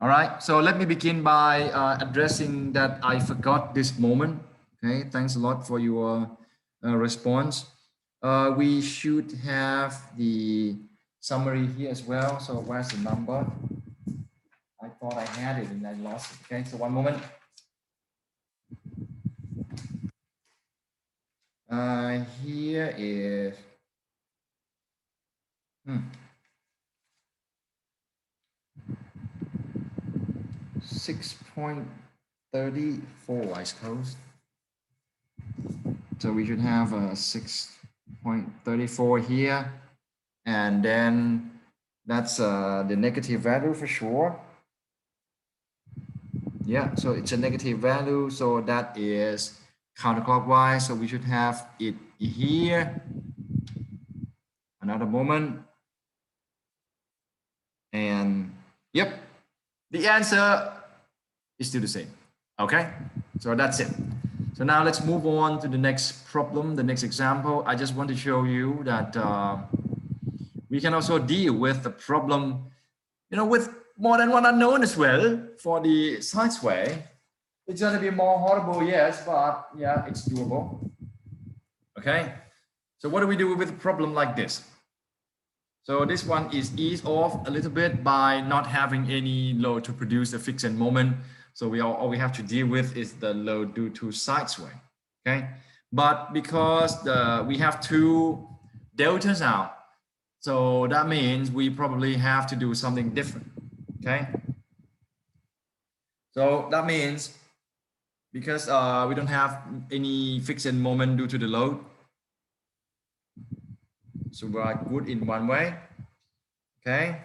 All right, so let me begin by addressing that I forgot this moment. Okay, thanks a lot for your response. We should have the summary here as well. So where's the number? I thought I had it and I lost it. Okay, so one moment. Here is 6.34, I suppose. So we should have a 6.34 here, and then that's the negative value for sure. Yeah, so it's a negative value, so that is counterclockwise. So we should have it here. Another moment. And yep, the answer is still the same. Okay, so that's it. So now let's move on to the next problem, the next example. I just want to show you that we can also deal with the problem, with more than one unknown as well for the side sway. It's going to be more horrible, yes, but yeah, it's doable. Okay, so what do we do with a problem like this? So this one is eased off a little bit by not having any load to produce a fixed end moment. So all we have to deal with is the load due to side sway. Okay, but because we have two deltas now, so that means we probably have to do something different. Okay, so that means because we don't have any fixed end moment due to the load, so we are good in one way. Okay,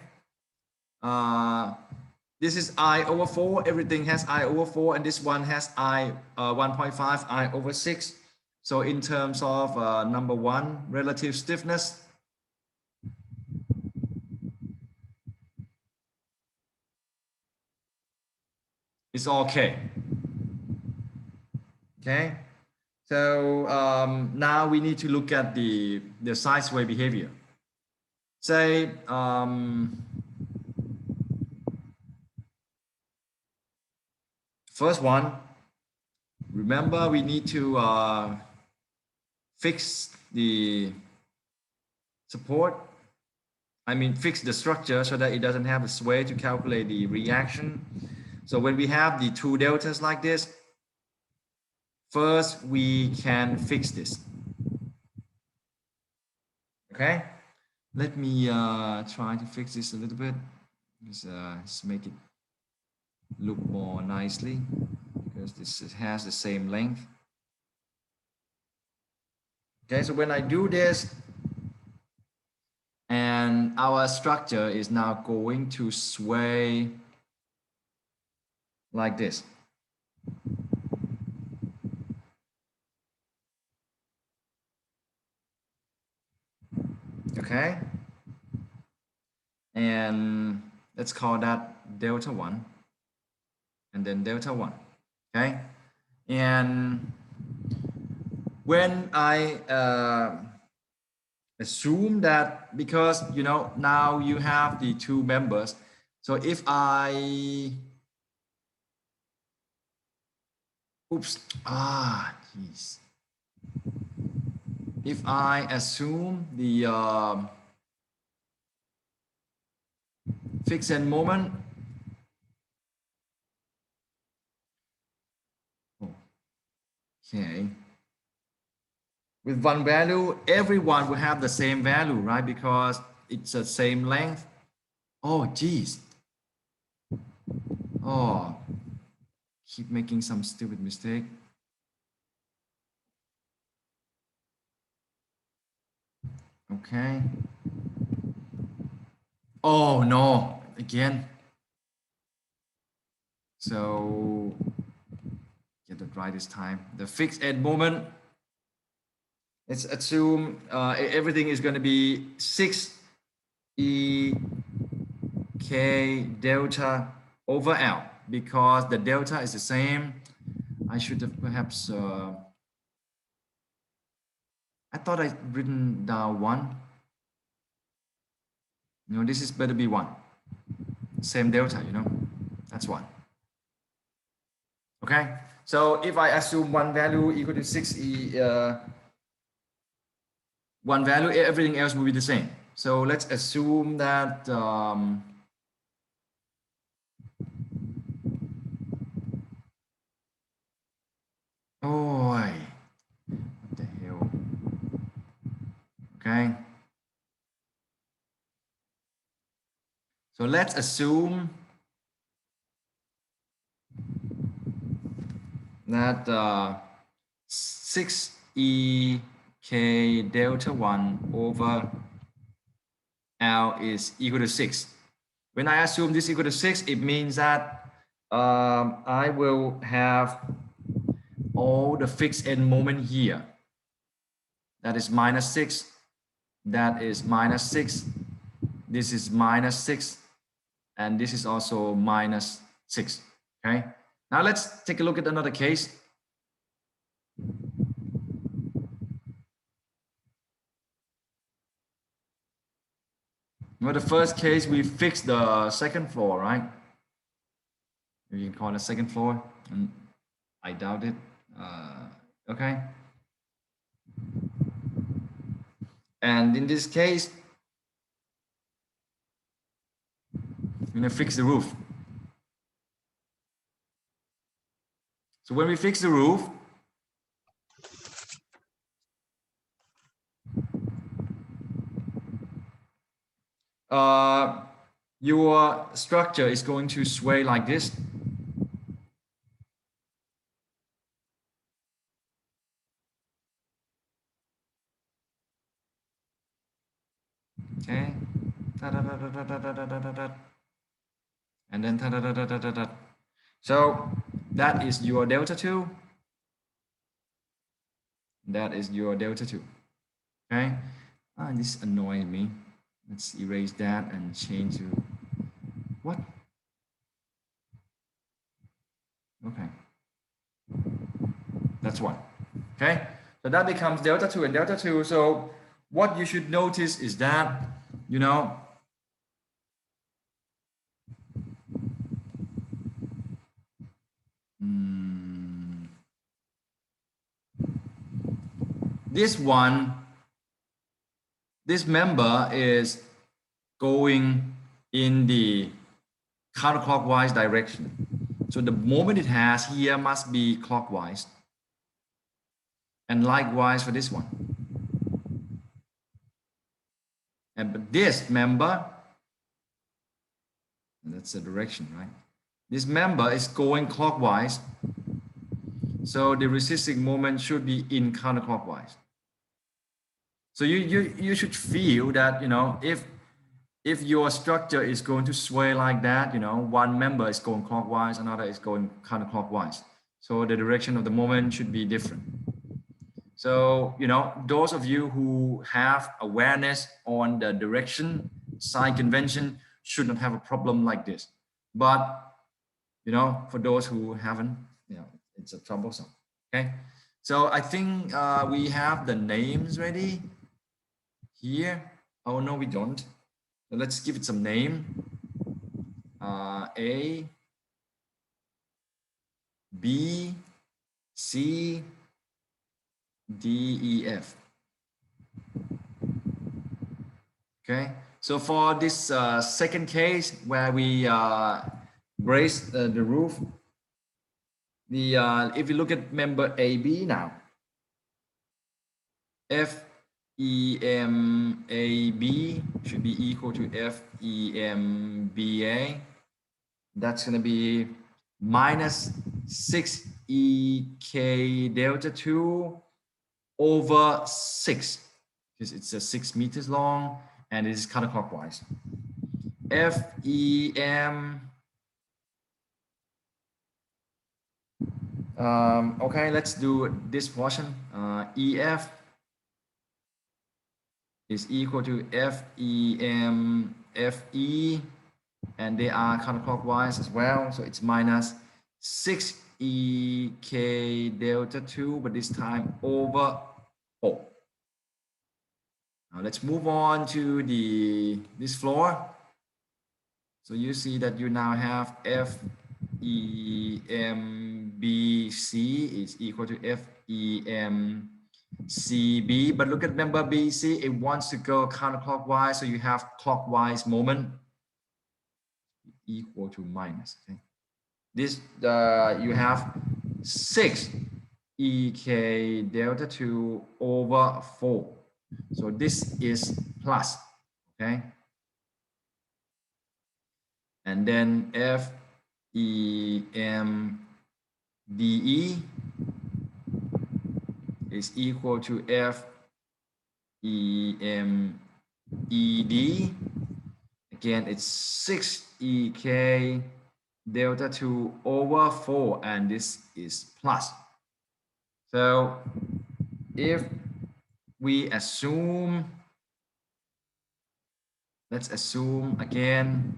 this is I over 4, everything has I over 4, and this one has I 1.5 I over 6. So in terms of number 1, relative stiffness, it's okay. Okay, so now we need to look at the side sway behavior. Say first one, remember we need to fix the support. I mean, fix the structure so that it doesn't have a sway to calculate the reaction. So when we have the two deltas like this, first we can fix this. Okay, let me try to fix this a little bit. Let's make it look more nicely because this has the same length. Okay, so when I do this, and our structure is now going to sway like this. Okay, and let's call that delta 1 and then delta 1. Okay, and when I assume that, because now you have the two members, so if I geez, if I assume the fixed end moment, okay, with one value, everyone will have the same value, right? Because it's the same length. Oh, geez. Oh, keep making some stupid mistake. Okay. Oh, no, again. So get it right this time. The fixed end moment, let's assume everything is going to be 6 E K delta over L, because the delta is the same. I should have perhaps, I thought I'd written down 1. No, this is better be 1. Same delta, That's one. Okay, so if I assume one value equal to 6, one value, everything else will be the same. So let's assume that oh, what the hell? Okay. So let's assume that 6ek delta 1 over L is equal to 6. When I assume this equal to 6, it means that I will have all the fixed end moment here. That is minus 6. That is minus 6. This is minus 6. And this is also minus 6. Okay. Now let's take a look at another case. Well, the first case, we fixed the second floor, right? You can call it second floor, and I doubt it. Okay. And in this case, we're gonna fix the roof. So when we fix the roof, your structure is going to sway like this. Okay. And then so that is your delta 2. That is your delta 2. Okay. This annoys me. Let's erase that and change to what? Okay. That's one. Okay. So that becomes delta 2 and delta 2. So what you should notice is that, you know, this one, this member is going in the counterclockwise direction. So the moment it has here must be clockwise. And likewise for this one. And but this member, that's the direction, right? This member is going clockwise. So the resisting moment should be in counterclockwise. So you should feel that, you know, if your structure is going to sway like that, you know, one member is going clockwise, another is going counterclockwise. So the direction of the moment should be different. So, you know, those of you who have awareness on the direction, sign convention should not have a problem like this. But, you know, for those who haven't, you know, it's a troublesome. Okay. So I think we have the names ready here. Oh, no, we don't. So let's give it some name. A, B, C, D, E, F. Okay, so for this second case where we brace the roof, if you look at member AB now, FEMAB should be equal to FEMBA. That's going to be minus 6EK delta 2 over 6, because it's 6 meters long and it is counterclockwise. FEM, okay, let's do this portion. EF is equal to FEM FE, and they are counterclockwise as well. So it's minus 6EK delta 2, but this time over 4. Now let's move on to this floor. So you see that you now have FEMBC is equal to FEMCB, but look at member BC, it wants to go counterclockwise, so you have clockwise moment equal to minus. Okay, this you have 6 EK delta 2 over 4, so this is plus. Okay, and then FEMDE is equal to FEMED. Again, it's 6 EK delta 2 over 4, and this is plus. So if we assume, let's assume again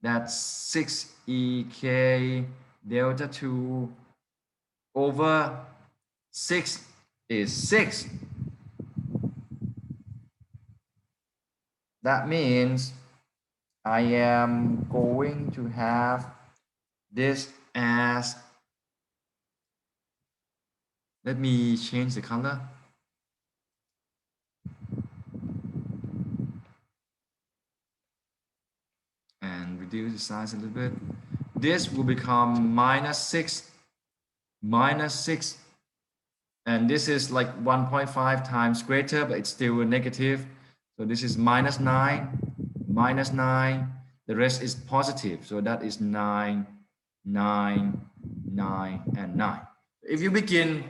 that 6 EK delta 2 over 6 is 6. That means I am going to have this as, let me change the color. And reduce the size a little bit. This will become minus 6, and this is like 1.5 times greater, but it's still a negative. So this is minus 9, the rest is positive. So that is 9, 9, 9, and 9. If you begin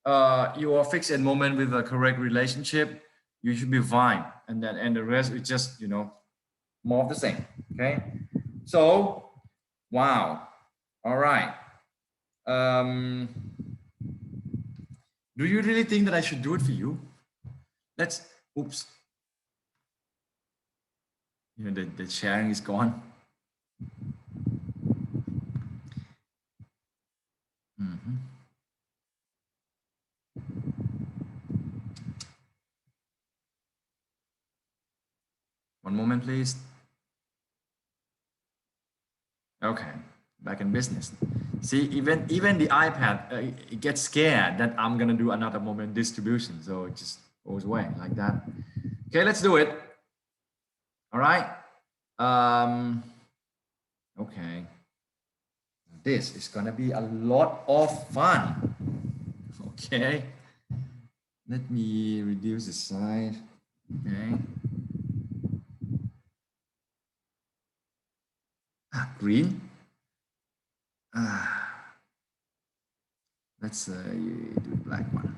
your fixed end moment with a correct relationship, you should be fine. And the rest is just, you know, more of the same. Okay. So, wow. All right. Do you really think that I should do it for you? Let's, oops. You know, the sharing is gone. One moment, please. Okay, back in business. See, even the iPad, it gets scared that I'm gonna do another moment distribution, so it just goes away like that. Okay, let's do it. All right. Okay. This is gonna be a lot of fun. Okay. Let me reduce the size. Okay. Green. Let's do the black one.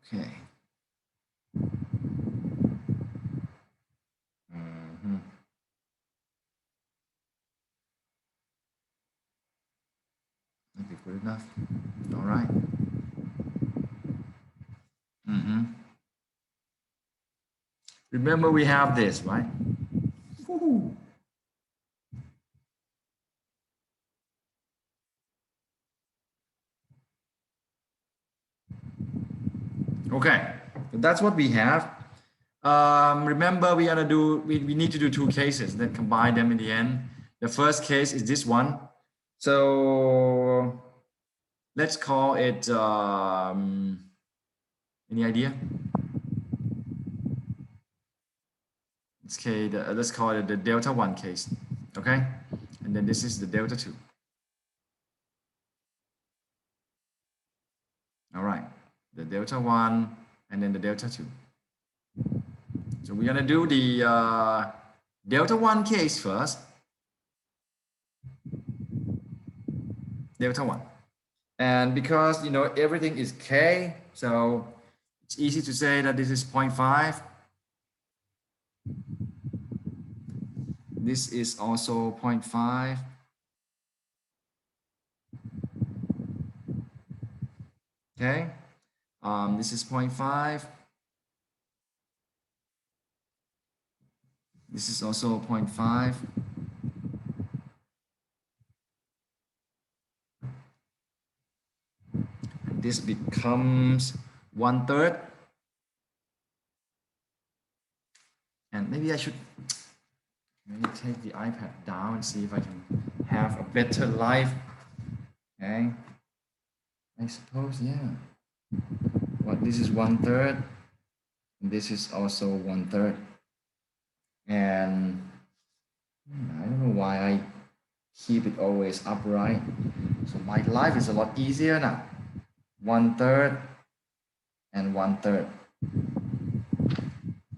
Okay. Maybe good enough. All right. Remember, we have this, right? Woo-hoo. Okay, so that's what we have. Remember, we need to do two cases, then combine them in the end. The first case is this one. So let's call it, any idea? Let's call it the delta 1 case, okay? And then this is the delta 2. All right, the delta 1 and then the delta 2. So we're gonna do the delta 1 case first. Delta 1. And because, you know, everything is K, so it's easy to say that this is 0.5. This is also 0.5. Okay, this is 0.5. This is also 0.5. And this becomes 1/3. And maybe I should maybe take the iPad down and see if I can have a better life. Okay. I suppose, yeah. Well, this is 1/3. This is also 1/3. And I don't know why I keep it always upright. So my life is a lot easier now. 1/3 and 1/3.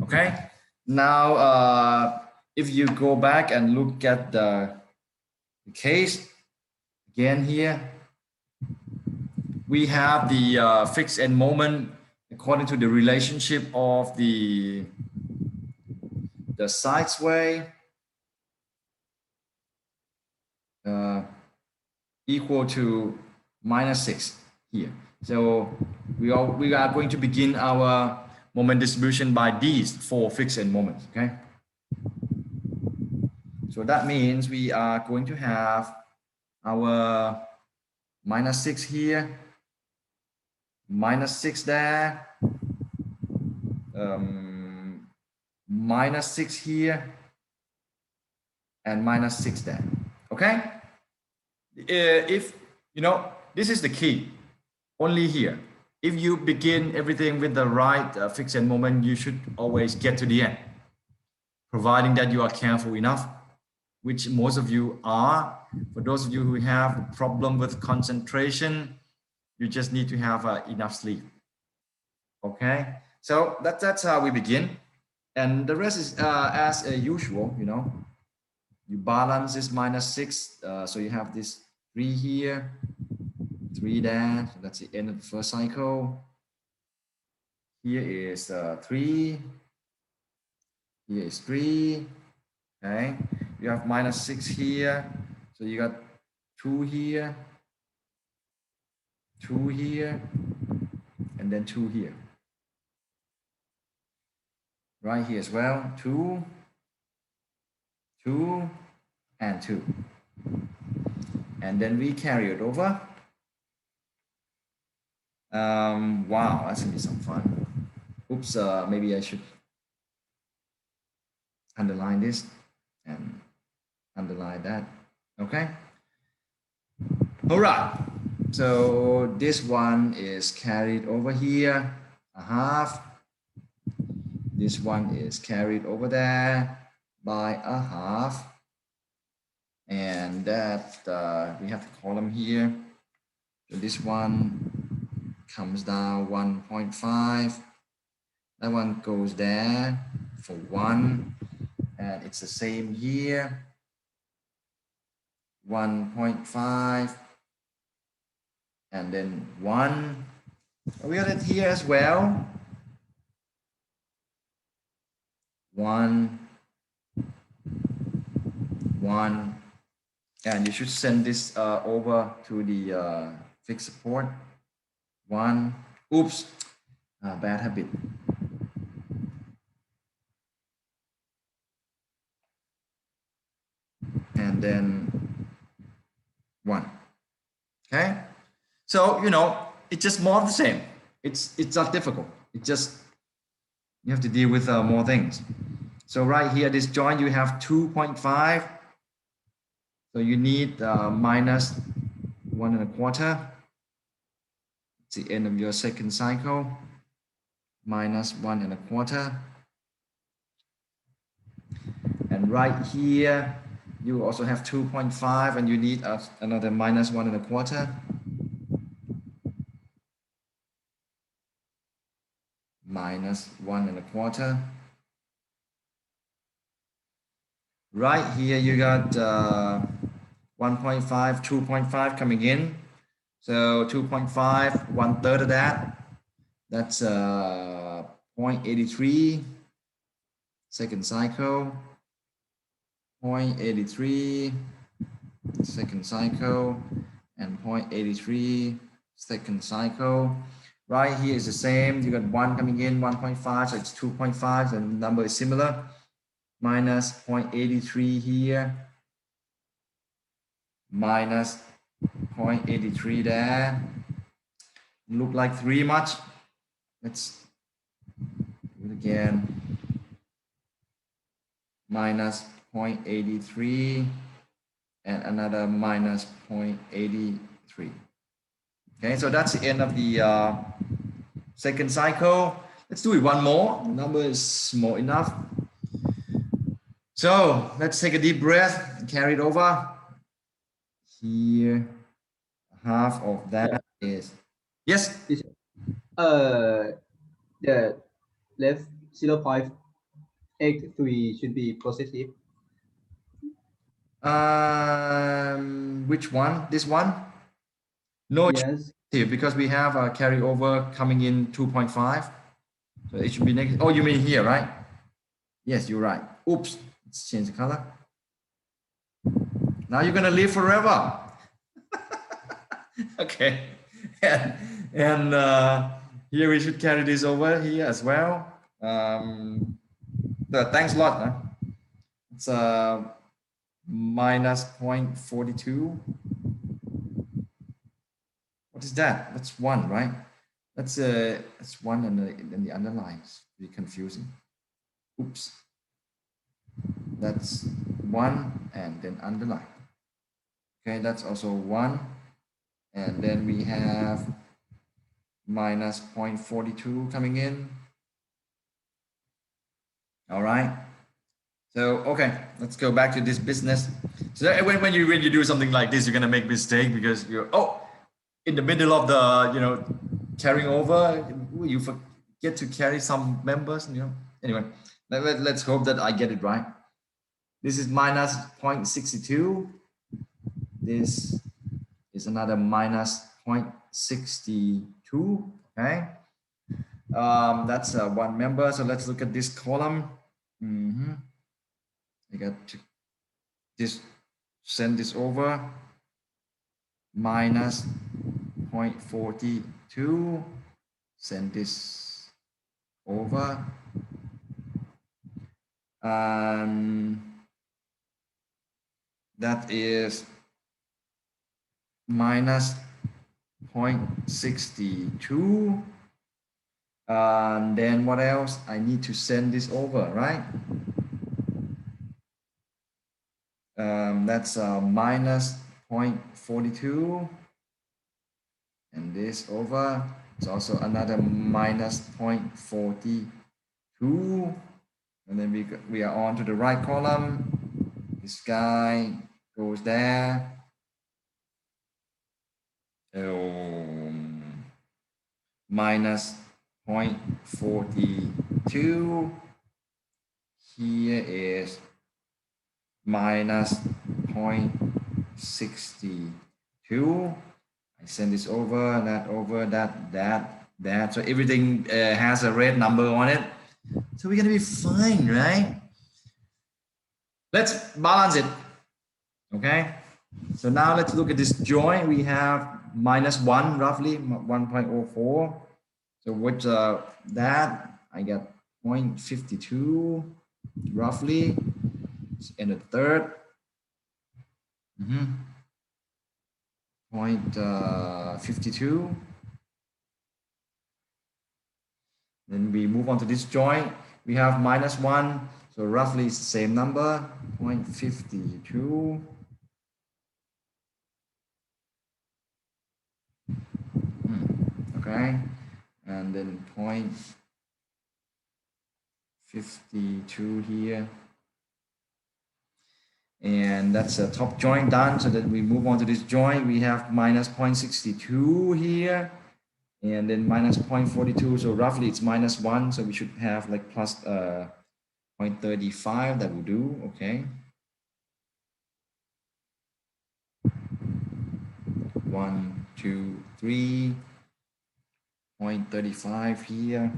Okay. Now, if you go back and look at the case again here, we have the fixed end moment according to the relationship of the side sway equal to -6 here. So we are going to begin our moment distribution by these 4 fixed end moments. Okay. So that means we are going to have our -6 here, -6 there, -6 here, and -6 there. Okay. If you know, this is the key. Only here. If you begin everything with the right fixed end moment, you should always get to the end, providing that you are careful enough, which most of you are. For those of you who have a problem with concentration, you just need to have enough sleep. Okay, so that's how we begin, and the rest is as usual. You know, you balance this -6, so you have this 3 here, 3 there. So that's the end of the first cycle. Here is 3. Here is 3. Okay, you have -6 here, so you got 2 here, 2 here, and then 2 here. Right here as well, 2, 2, and 2. And then we carry it over. Wow, that's gonna be some fun. Oops, maybe I should underline this and underline that. Okay. All right. So this one is carried over here, a half. This one is carried over there by a half. And that we have the column here. So this one comes down 1.5. That one goes there for 1. And it's the same here. 1.5. And then 1. We got it here as well. 1, 1. And you should send this over to the fixed support. 1. Oops, bad habit. And then 1. Okay. So, you know, it's just more of the same. It's not difficult. It's just, you have to deal with more things. So right here, this joint, you have 2.5. So you need minus 1.25. It's the end of your second cycle. Minus 1.25. And right here, you also have 2.5, and you need another minus 1.25. Minus 1.25. Right here, you got 1.5, 2.5 coming in. So 2.5, 1/3 of that. That's 0.83. Second cycle. 0.83. Second cycle. And 0.83. Second cycle. Right here is the same. You got 1 coming in, 1.5, so it's 2.5, and the number is similar. Minus 0.83 here. Minus 0.83 there. Look like 3 much. Let's do it again. minus 0.83 and another minus 0.83. Okay, so that's the end of the second cycle. Let's do it one more. The number is small enough. So let's take a deep breath and carry it over. Here, half of that is, yes? The left 0.83 should be positive. Which one? This one? No, yes. Because we have a carryover coming in 2.5. So it should be negative. Oh, you mean here, right? Yes, you're right. Oops, let's change the color. Now you're gonna live forever. Okay. And here we should carry this over here as well. Thanks a lot. Huh? It's minus 0.42. What is that? That's 1, right? That's 1 and then the underline. It's really confusing. Oops. That's 1 and then underline. Okay, that's also 1. And then we have minus 0.42 coming in. All right. So, okay, let's go back to this business. So when you do something like this, you're gonna make mistake because you're in the middle of the carrying over, you forget to carry some members. Anyway, let's hope that I get it right. This is minus 0.62. This is another minus 0.62. Okay, that's one member. So let's look at this column. I got to send this over. Minus 0.42. Send this over. That is minus 0.62. And then what else? I need to send this over, right? That's minus 0.42. And this over. It's also another minus 0.42. And then we are on to the right column. This guy goes there. Minus 0.42. Here is minus 0.62. I send this over, that. So everything has a red number on it. So we're gonna be fine, right? Let's balance it. Okay. So now let's look at this joint. We have minus 1 roughly, 1.04. So with that, I got 0.52 roughly. And the third. 0.52. Then we move on to this joint. We have minus 1. So roughly it's the same number, 0.52. Okay. And then 0.52 here. And that's a top joint done. So that we move on to this joint. We have minus 0.62 here. And then minus 0.42. So roughly it's minus 1. So we should have like plus 0.35. That will do. Okay. 1, 2, 3. 0.35 here.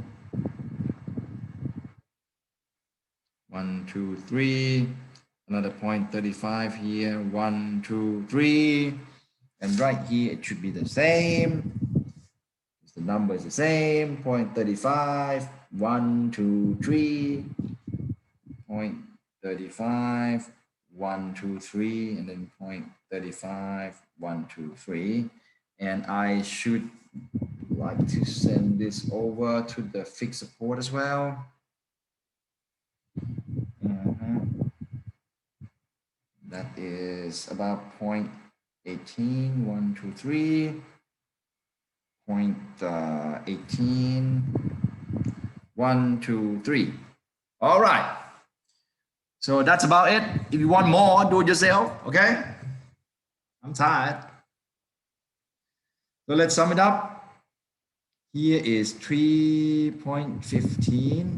1, 2, 3. Another 0.35 here. 1, 2, 3. And right here it should be the same. The number is the same. 0.35. 1, 2, 3. 0.35. 1, 2, 3. And then 0.35. 1, 2, 3. And I should like to send this over to the fixed support as well. That is about 0.18, 1, 2, 3, 0.18, 1, 2, 3. All right. So that's about it. If you want more, do it yourself, okay? I'm tired. So let's sum it up. Here is 3.15.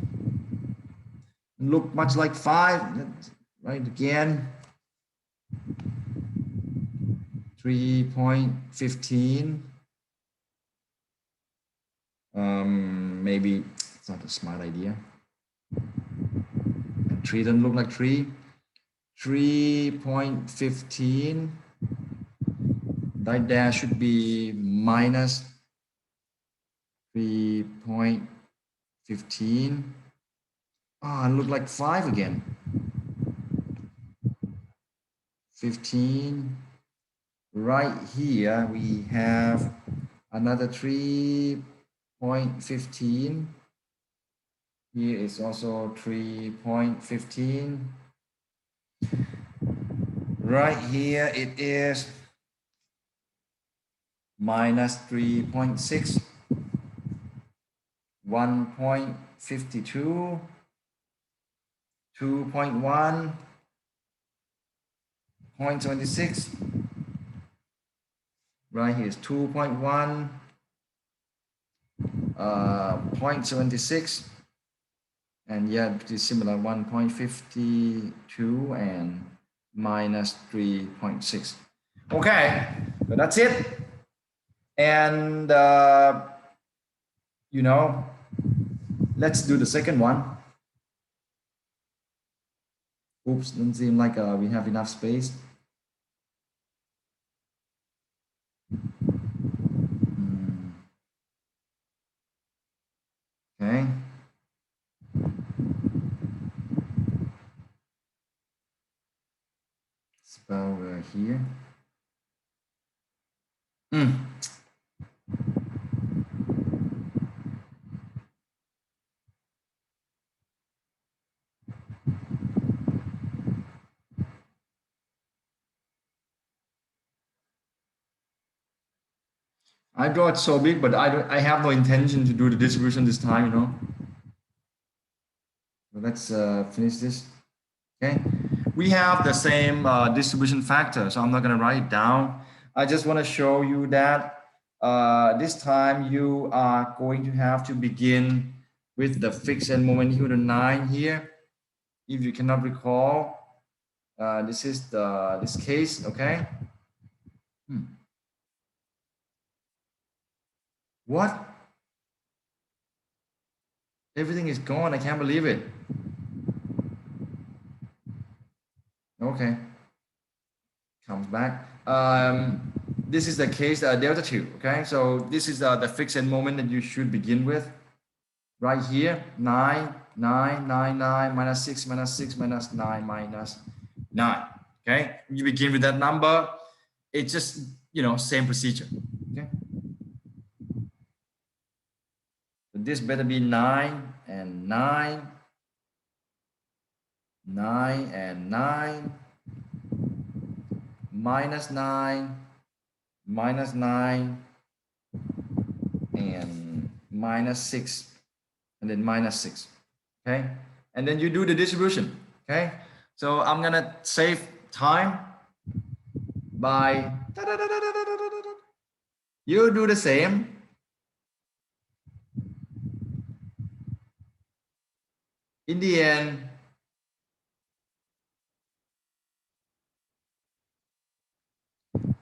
Look much like 5. Let's write again. 3.15. Maybe it's not a smart idea. And 3 doesn't look like 3. 3.15. Right there should be minus 3.15. Ah, look like 5 again. 15. Right here we have another 3.15. Here is also 3.15. Right here it is minus 3.6, 1.52, 2.1, 0.26. Right here is 2.1, 0.76, and yeah, pretty similar, 1.52 and minus 3.6. Okay, so that's it. And you know, let's do the second one. Oops, doesn't seem like we have enough space. Okay. Spell here. I draw it so big, but I have no intention to do the distribution this time, you know. So let's finish this. Okay. We have the same distribution factor, so I'm not going to write it down. I just want to show you that this time you are going to have to begin with the fixed end moment equal to 9 here. If you cannot recall, this is this case, okay? What? Everything is gone. I can't believe it. Okay. Comes back. This is the case delta 2, okay? So this is the fixed end moment that you should begin with. Right here, 9, 9, 9, 9, minus 6, minus 6, minus 9, minus 9, okay? You begin with that number. It's just, you know, same procedure, okay? So this better be 9 and 9, 9 and 9, minus 9, minus 9, and minus 6, and then minus 6, okay? And then you do the distribution, okay? So I'm gonna save time by, you do the same. In the end,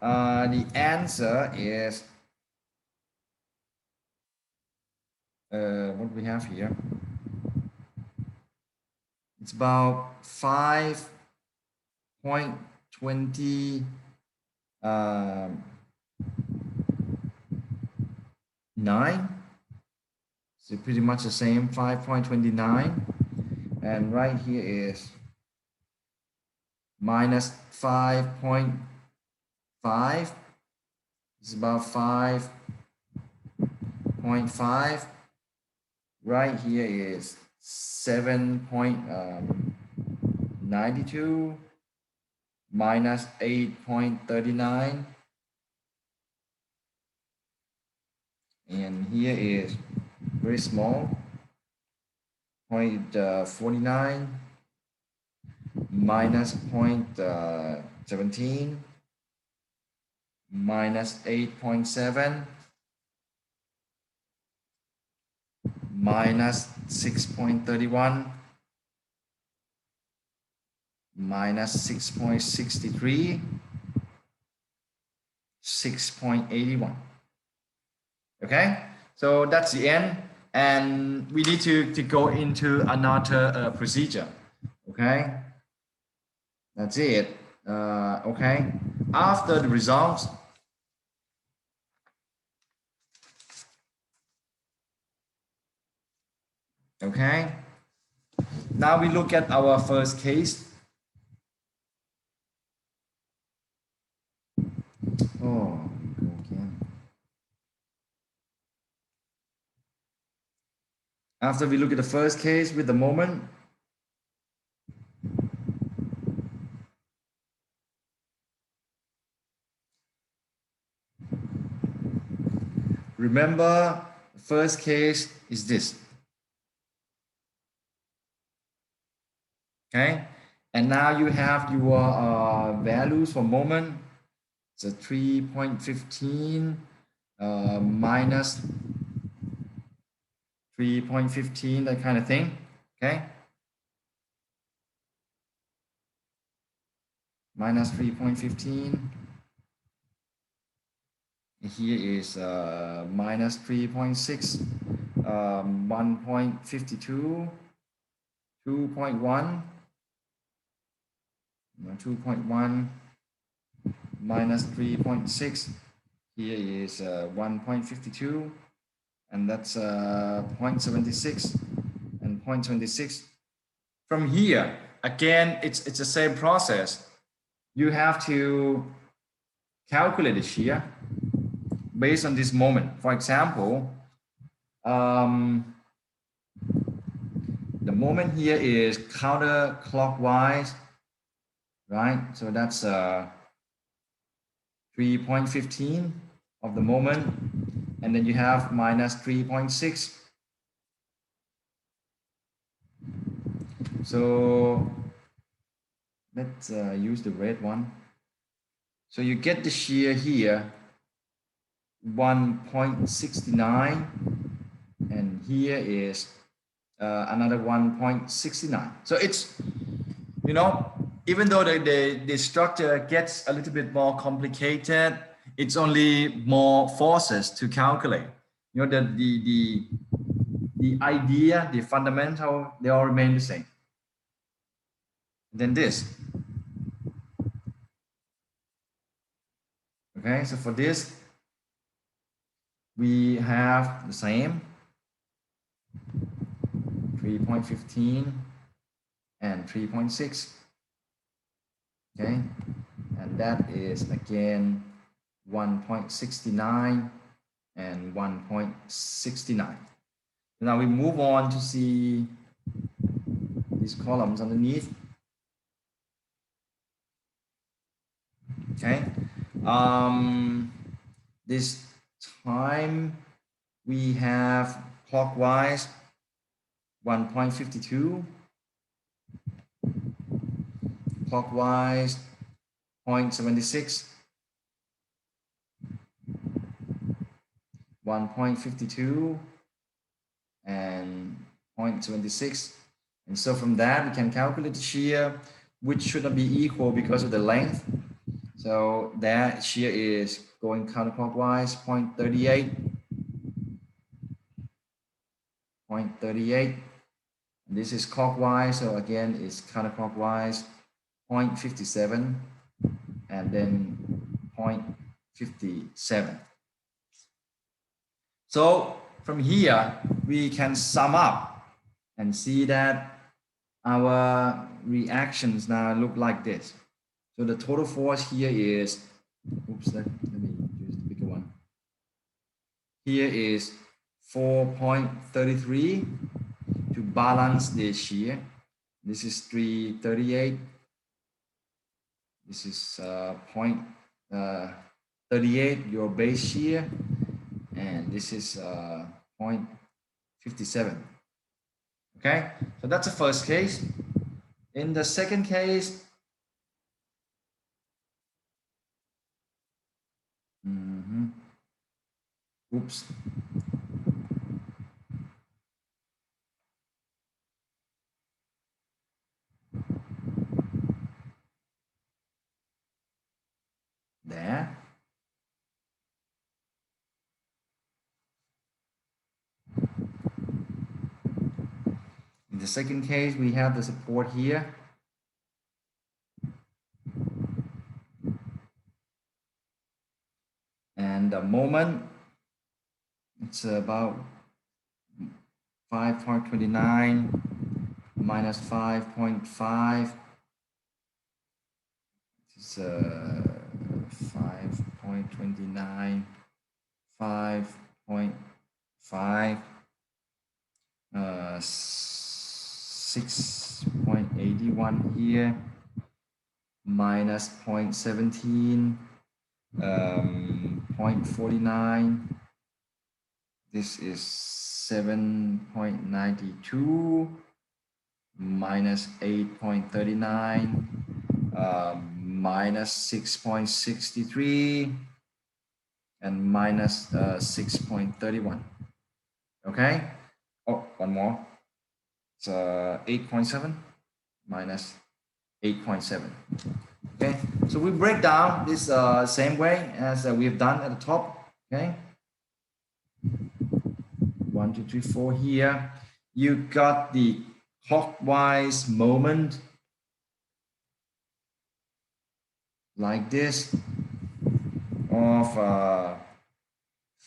the answer is, what we have here, it's about 5.29. So pretty much the same, 5.29. And right here is minus 5.5. It's about 5.5. Right here is 7.92 minus 8.39. And here is very small, 0.49 minus 0.17 minus 8.7 minus 6.31 minus 6.63 6.81. Okay, so that's the end, and we need to go into another procedure. Okay, that's it. Okay, after the results, okay, now we look at our first case. Oh, go again. After we look at the first case with the moment, remember the first case is this. Okay, and now you have your values for moment. So 3.15 minus 3.15, that kind of thing. Okay, minus 3.15. Here is minus 3.6, 1.52, 2.1, 2.1 minus 3.6. Here is 1.52, and that's 0.76 and 0.26. From here, again, it's the same process. You have to calculate the shear based on this moment. For example, the moment here is counterclockwise, right? So that's 3.15 of the moment, and then you have minus 3.6. So let's use the red one. So you get the shear here 1.69, and here is another 1.69. So it's, you know, even though the structure gets a little bit more complicated, it's only more forces to calculate. You know, the idea, the fundamental, they all remain the same. Then this. Okay, so for this, we have the same 3.15 and 3.6. Okay, and that is again 1.69 and 1.69. Now we move on to see these columns underneath. Okay, this time we have clockwise 1.52, clockwise 0.76, 1.52 and 0.76. And so from that we can calculate the shear, which should not be equal because of the length. So that shear is going counterclockwise 0.38, 0.38. This is clockwise, so again it's counterclockwise 0.57 and then 0.57. So from here we can sum up and see that our reactions now look like this. So the total force here is, oops, let me use the bigger one. Here is 4.33 to balance the shear. This is 338. This is point 38, your base shear, and this is point 57. Okay, so that's the first case. In the second case, oops. There. In the second case, we have the support here. And the moment, it's about 5.29 minus 5.5. It's 5.29, 5.5, 6.81 here, minus 0.17, 0.49. This is 7.92 minus 8.39, minus 6.63, and minus 6.31. Okay. Oh, one more. It's 8.7 minus 8.7. Okay. So we break down this same way as we've done at the top. Okay. 1, 2, 3, 4 here. You got the clockwise moment like this of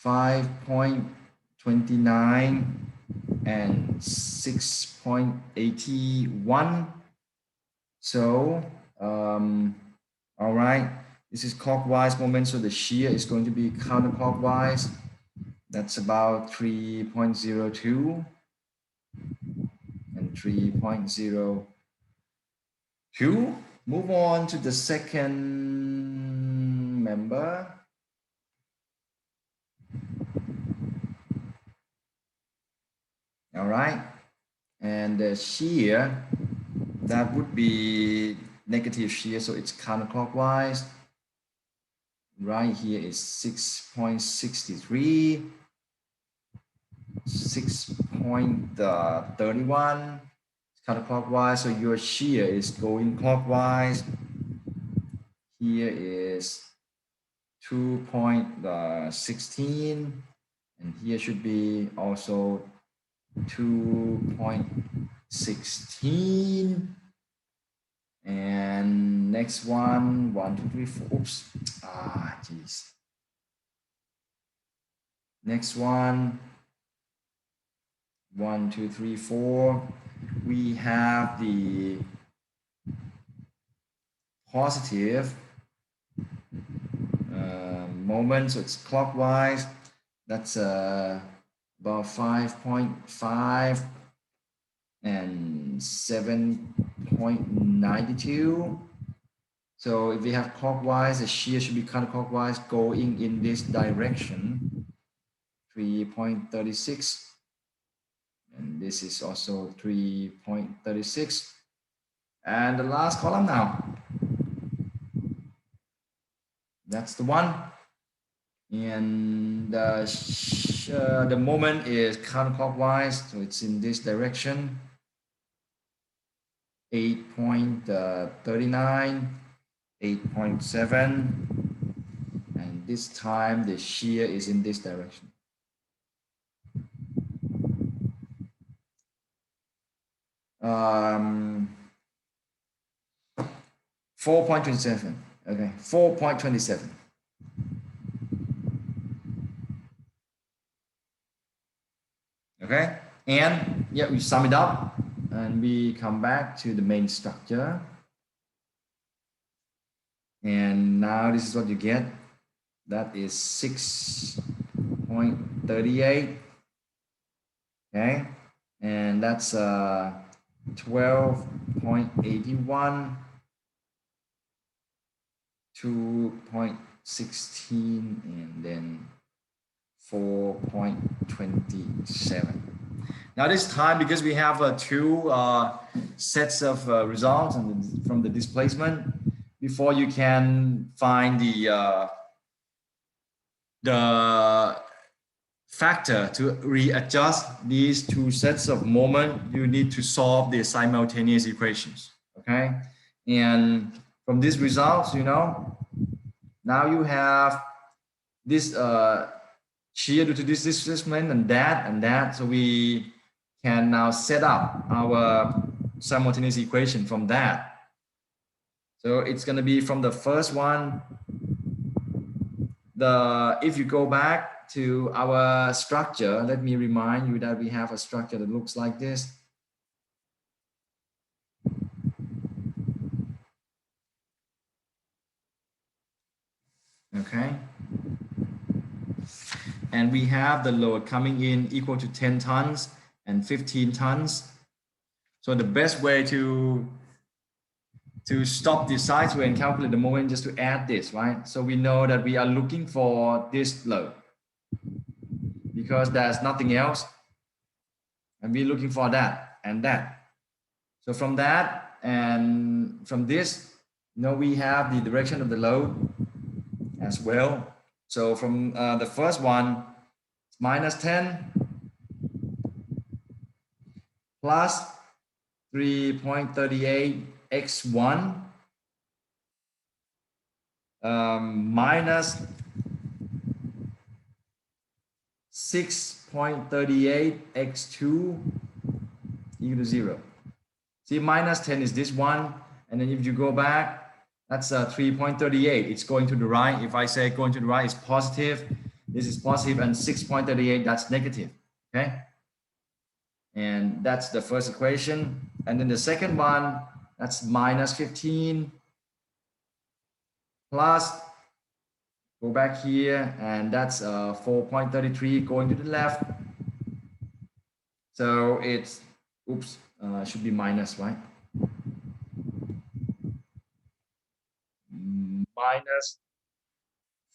5.29 and 6.81. So all right, this is clockwise moment, so the shear is going to be counterclockwise. That's about 3.02 and 3.02. Move on to the second member. All right, and the shear, that would be negative shear, so it's counterclockwise. Right here is 6.63, 6.31. It's counterclockwise, so your shear is going clockwise. Here is 2.16, and here should be also 2.16. And next one, 1, 2, 3, 4. Oops. Geez. Next one, 1, 2, 3, 4. We have the positive moment, so it's clockwise. That's about 5.5 and 7.92. So if we have clockwise, the shear should be counterclockwise going in this direction, 3.36. And this is also 3.36. And the last column now. That's the one. And the moment is counterclockwise, so it's in this direction. 8.39, 8.7, and this time the shear is in this direction. Um, 4.27. Okay, 4.27. Okay, and yeah, we sum it up and we come back to the main structure. And now this is what you get. That is 6.38. Okay, and that's 12.81. 2.16 and then 4.27. Now this time, because we have two sets of results and from the displacement, before you can find the factor to readjust these two sets of moment, you need to solve the simultaneous equations, okay? And from these results, you know, now you have this shear due to this displacement and that. So we can now set up our simultaneous equation from that. So it's going to be from the first one. If you go back to our structure, let me remind you that we have a structure that looks like this. Okay. And we have the load coming in equal to 10 tons and 15 tons. So the best way to stop the size wave and calculate the moment just to add this, right? So we know that we are looking for this load because there's nothing else. And we're looking for that and that. So from that and from this, you know, we have the direction of the load as well. So from the first one, it's minus 10 plus 3.38 x1 minus 6.38 x2 equal to 0. See, minus 10 is this one. And then if you go back, that's 3.38. It's going to the right. If I say going to the right is positive, this is positive, and 6.38, that's negative. Okay. And that's the first equation. And then the second one, that's minus 15 plus, go back here, and that's 4.33 going to the left. So it's, oops, should be minus, right? Minus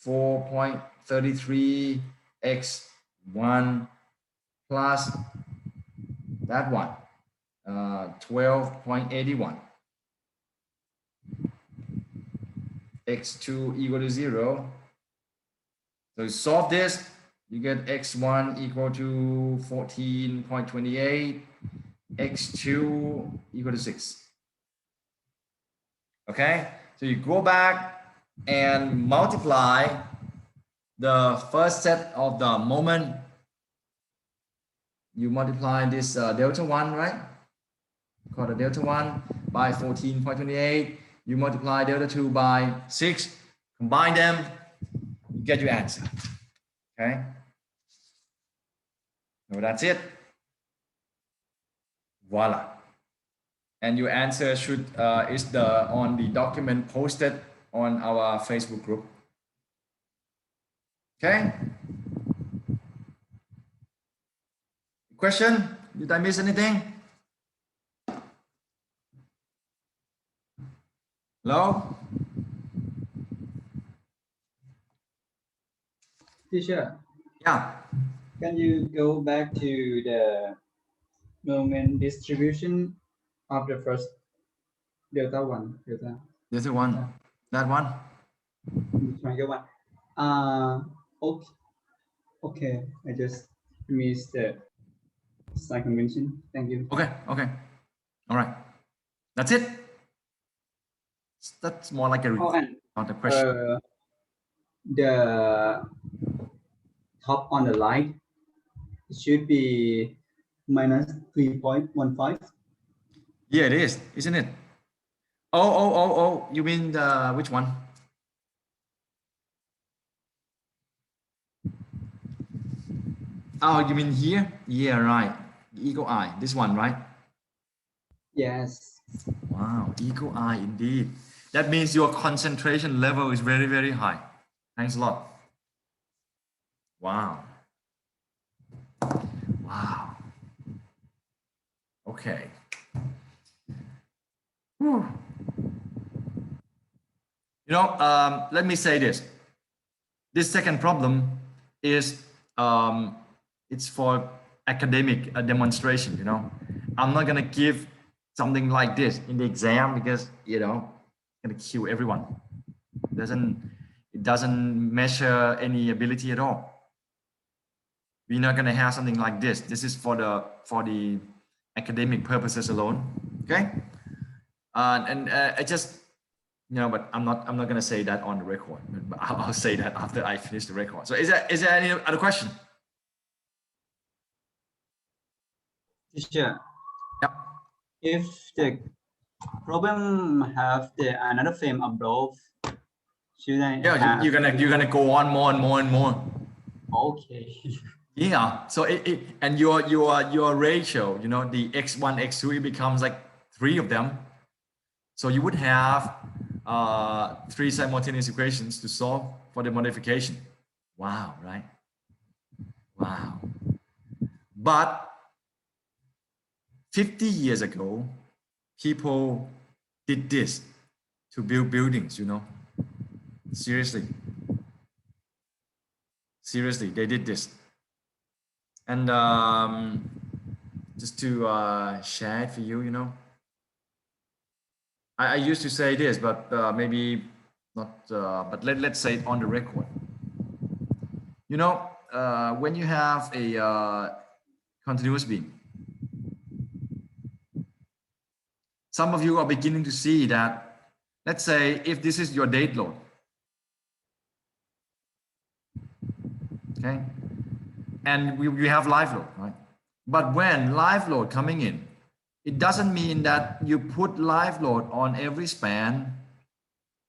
4.33 x1 plus that one, 12.81 x2 equal to 0. So you solve this, you get x1 equal to 14.28, x2 equal to 6. Okay, so you go back and multiply the first set of the moment. You multiply this delta 1, right? Call the delta 1 by 14.28. You multiply delta 2 by 6. Combine them, you get your answer. Okay. So that's it. Voila. And your answer should is on the document posted on our Facebook group. Okay. Question? Did I miss anything? Hello? Teacher, Yeah. can you go back to the moment distribution of the first delta 1? There's the one. That one? Triangle 1. Okay. Okay, I just missed the sign convention. Thank you. Okay. Okay. All right. That's it. That's more like a request, not a question. The top on the line should be minus 3.15. Yeah, it is, isn't it? Oh, you mean the which one? Oh, you mean here? Yeah, right. Eagle eye, this one, right? Yes. Wow, eagle eye indeed. That means your concentration level is very, very high. Thanks a lot. Wow. Wow. Okay. Whew. Let me say this. This second problem is it's for academic demonstration. I'm not gonna give something like this in the exam because it's gonna kill everyone. It doesn't measure any ability at all. We're not gonna have something like this. This is for the academic purposes alone. Okay, and I just but I'm not gonna say that on the record. But I'll say that after I finish the record. So is there any other question? Teacher, Yeah. if the problem have the another frame above, should I Yeah, have? you're gonna go on more and more and more. Okay. Yeah. So and your ratio, the x1, x2, it becomes like 3 of them. So you would have 3 simultaneous equations to solve for the modification. Wow, right? Wow. But 50 years ago, people did this to build buildings, Seriously. Seriously, they did this. And just to share it for you, I used to say this, but maybe not, but let's say it on the record. When you have a continuous beam, some of you are beginning to see that, let's say, if this is your date load, okay, and we have live load, right? But when live load coming in, it doesn't mean that you put live load on every span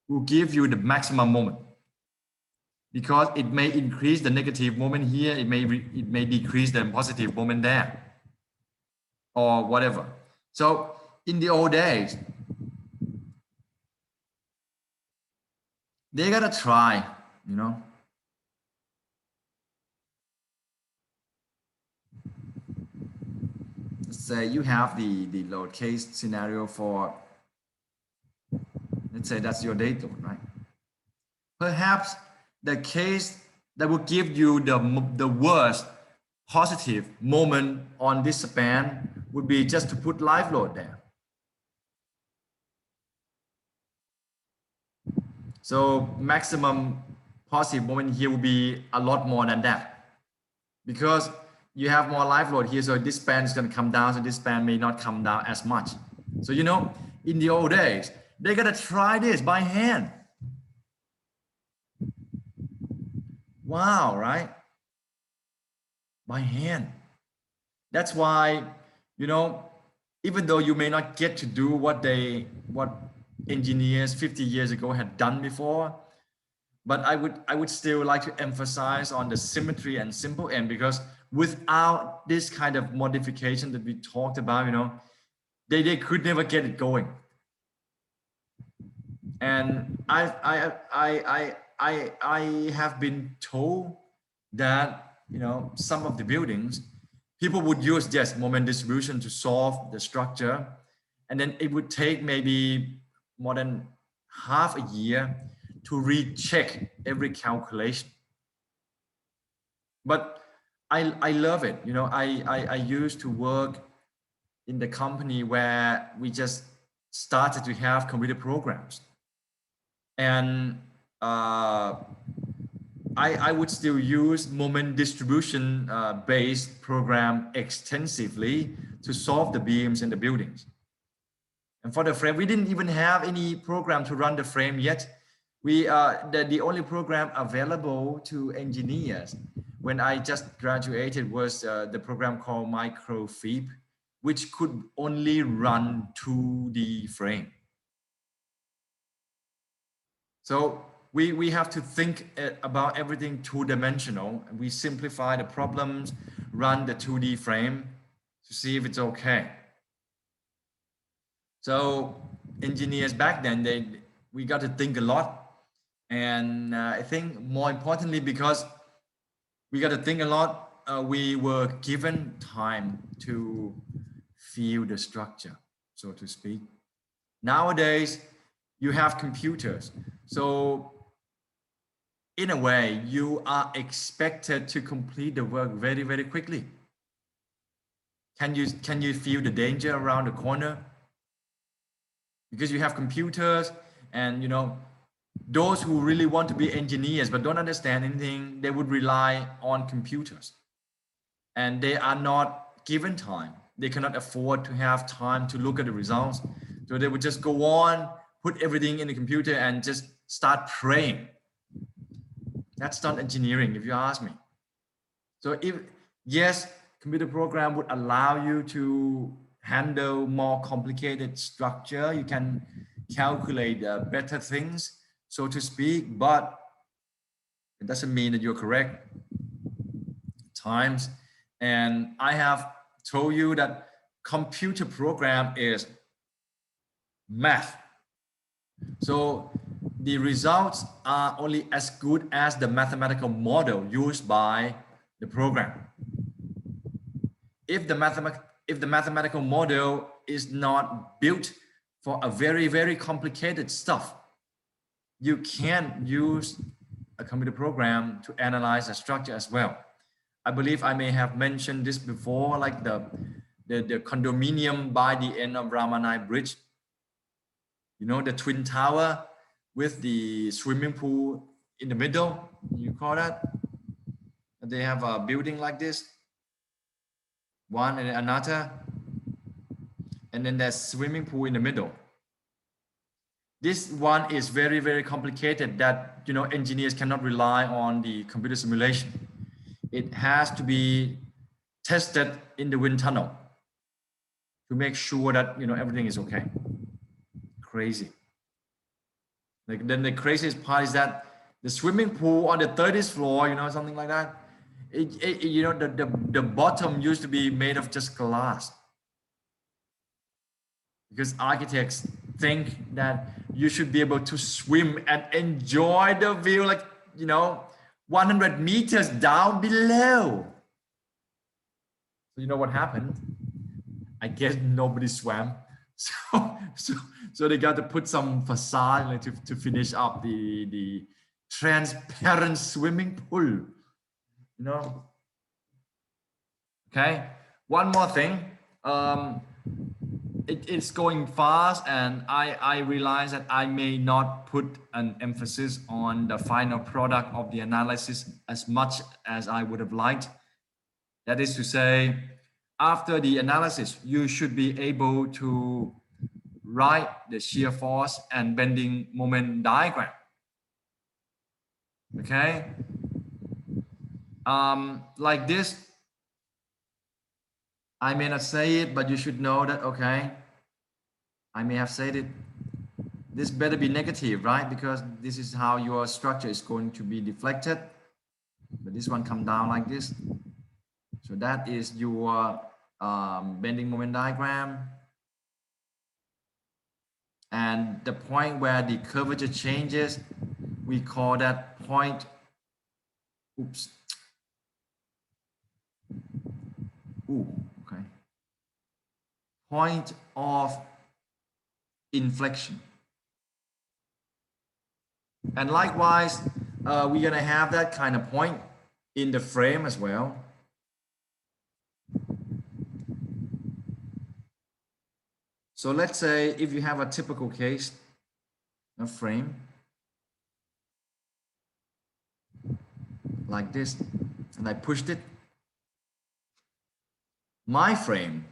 will give you the maximum moment, because it may increase the negative moment here, it may decrease the positive moment there, or whatever. So in the old days, they gotta try, Let's say you have the load case scenario for, let's say that's your date load, right? Perhaps the case that will give you the worst positive moment on this span would be just to put live load there. So maximum positive moment here will be a lot more than that, because you have more live load here. So this span is going to come down. So this span may not come down as much. So, in the old days, they got to try this by hand. Wow, right? By hand. That's why, even though you may not get to do what engineers 50 years ago had done before, but I would still like to emphasize on the symmetry and simple end, because without this kind of modification that we talked about, they could never get it going. And I have been told that some of the buildings, people would use just moment distribution to solve the structure, and then it would take maybe more than half a year to recheck every calculation. But I love it. I used to work in the company where we just started to have computer programs, and I would still use moment distribution based program extensively to solve the beams in the buildings. And for the frame, we didn't even have any program to run the frame yet. The only program available to engineers when I just graduated was the program called Microfibre, which could only run 2D frame. So we have to think about everything two-dimensional. We simplify the problems, run the 2D frame to see if it's okay. So engineers back then, we got to think a lot. And I think more importantly, because we got to think a lot, we were given time to feel the structure, so to speak. Nowadays, you have computers. So in a way, you are expected to complete the work very, very quickly. Can you feel the danger around the corner? Because you have computers, and you know, those who really want to be engineers but don't understand anything, they would rely on computers, and they are not given time. They cannot afford to have time to look at the results, so they would just go on, put everything in the computer and just start praying. That's not engineering, if you ask me. So if yes, computer program would allow you to handle more complicated structure, you can calculate better things, so to speak, but it doesn't mean that you're correct times. And I have told you that computer program is math. So the results are only as good as the mathematical model used by the program. If the mathematical model is not built for a very, very complicated stuff, you can't use a computer program to analyze a structure as well. I believe I may have mentioned this before, like the condominium by the end of Ramanai Bridge. You know, the twin tower with the swimming pool in the middle, you call that? They have a building like this, one and another, and then there's swimming pool in the middle. This one is very, very complicated that, you know, engineers cannot rely on the computer simulation. It has to be tested in the wind tunnel to make sure that, you know, everything is okay. Crazy. Like, then the craziest part is that the swimming pool on the 30th floor, you know, something like that, you know, the bottom used to be made of just glass, because architects think that you should be able to swim and enjoy the view, like, you know, 100 meters down below. So you know what happened? I guess nobody swam. So they got to put some facade, like, to finish up the transparent swimming pool, you know. Okay, one more thing. It's going fast, and I realize that I may not put an emphasis on the final product of the analysis as much as I would have liked. That is to say, after the analysis, you should be able to write the shear force and bending moment diagram. Okay, like this. I may not say it, but you should know that, okay, I may have said it. This better be negative, right? Because this is how your structure is going to be deflected. But this one come down like this. So that is your bending moment diagram. And the point where the curvature changes, we call that point, oops. Ooh, okay. Point of inflection. And likewise, we're gonna have that kind of point in the frame as well. So let's say if you have a typical case, a frame like this, and I pushed it, my frame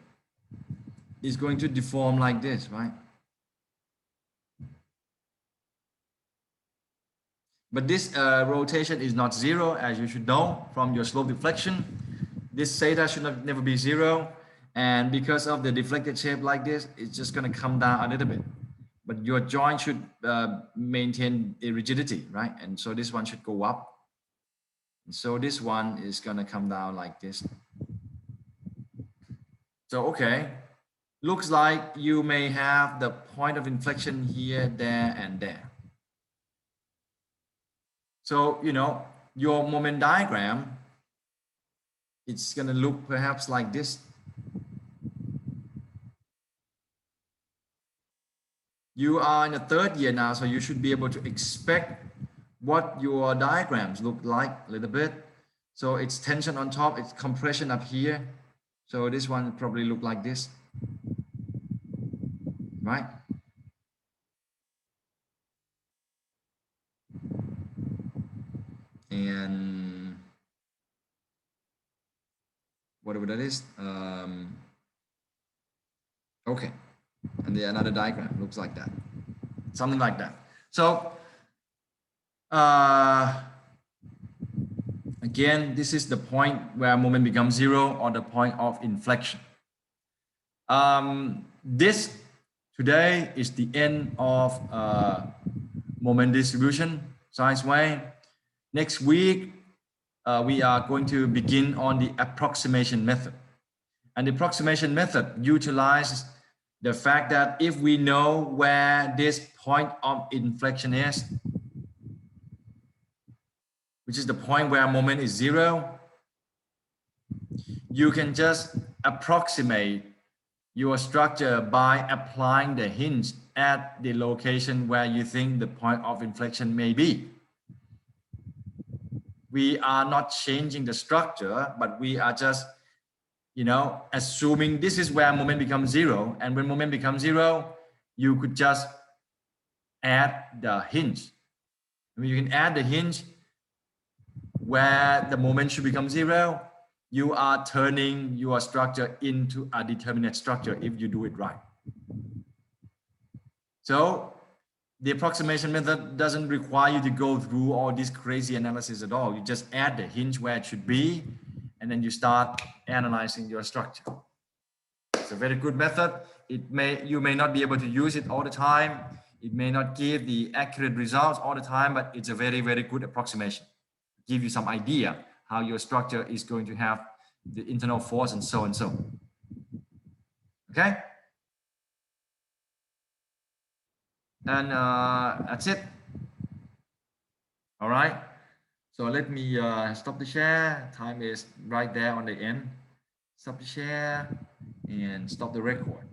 is going to deform like this, right? But this rotation is not zero, as you should know from your slope deflection. This theta should never be zero. And because of the deflected shape like this, it's just going to come down a little bit. But your joint should maintain a rigidity, right? And so this one should go up. And so this one is going to come down like this. So, okay, looks like you may have the point of inflection here, there, and there. So, you know, your moment diagram, it's going to look perhaps like this. You are in the third year now, so you should be able to expect what your diagrams look like a little bit. So it's tension on top, it's compression up here. So this one probably look like this, right? And whatever that is, okay. And the another diagram looks like that, something like that. So again, this is the point where moment becomes zero, or the point of inflection. This today is the end of moment distribution science way. Next week, we are going to begin on the approximation method. And the approximation method utilizes the fact that if we know where this point of inflection is, which is the point where moment is zero, you can just approximate your structure by applying the hinge at the location where you think the point of inflection may be. We are not changing the structure, but we are just, you know, assuming this is where moment becomes zero. And when moment becomes zero, you could just add the hinge. I mean, you can add the hinge where the moment should become zero. You are turning your structure into a determinate structure if you do it right. So the approximation method doesn't require you to go through all this crazy analysis at all. You just add the hinge where it should be, and then you start analyzing your structure. It's a very good method. You may not be able to use it all the time. It may not give the accurate results all the time, but it's a very, very good approximation. Give you some idea how your structure is going to have the internal force and so and so. Okay? And that's it. All right. So let me stop the share. Time is right there on the end. Stop the share and stop the record.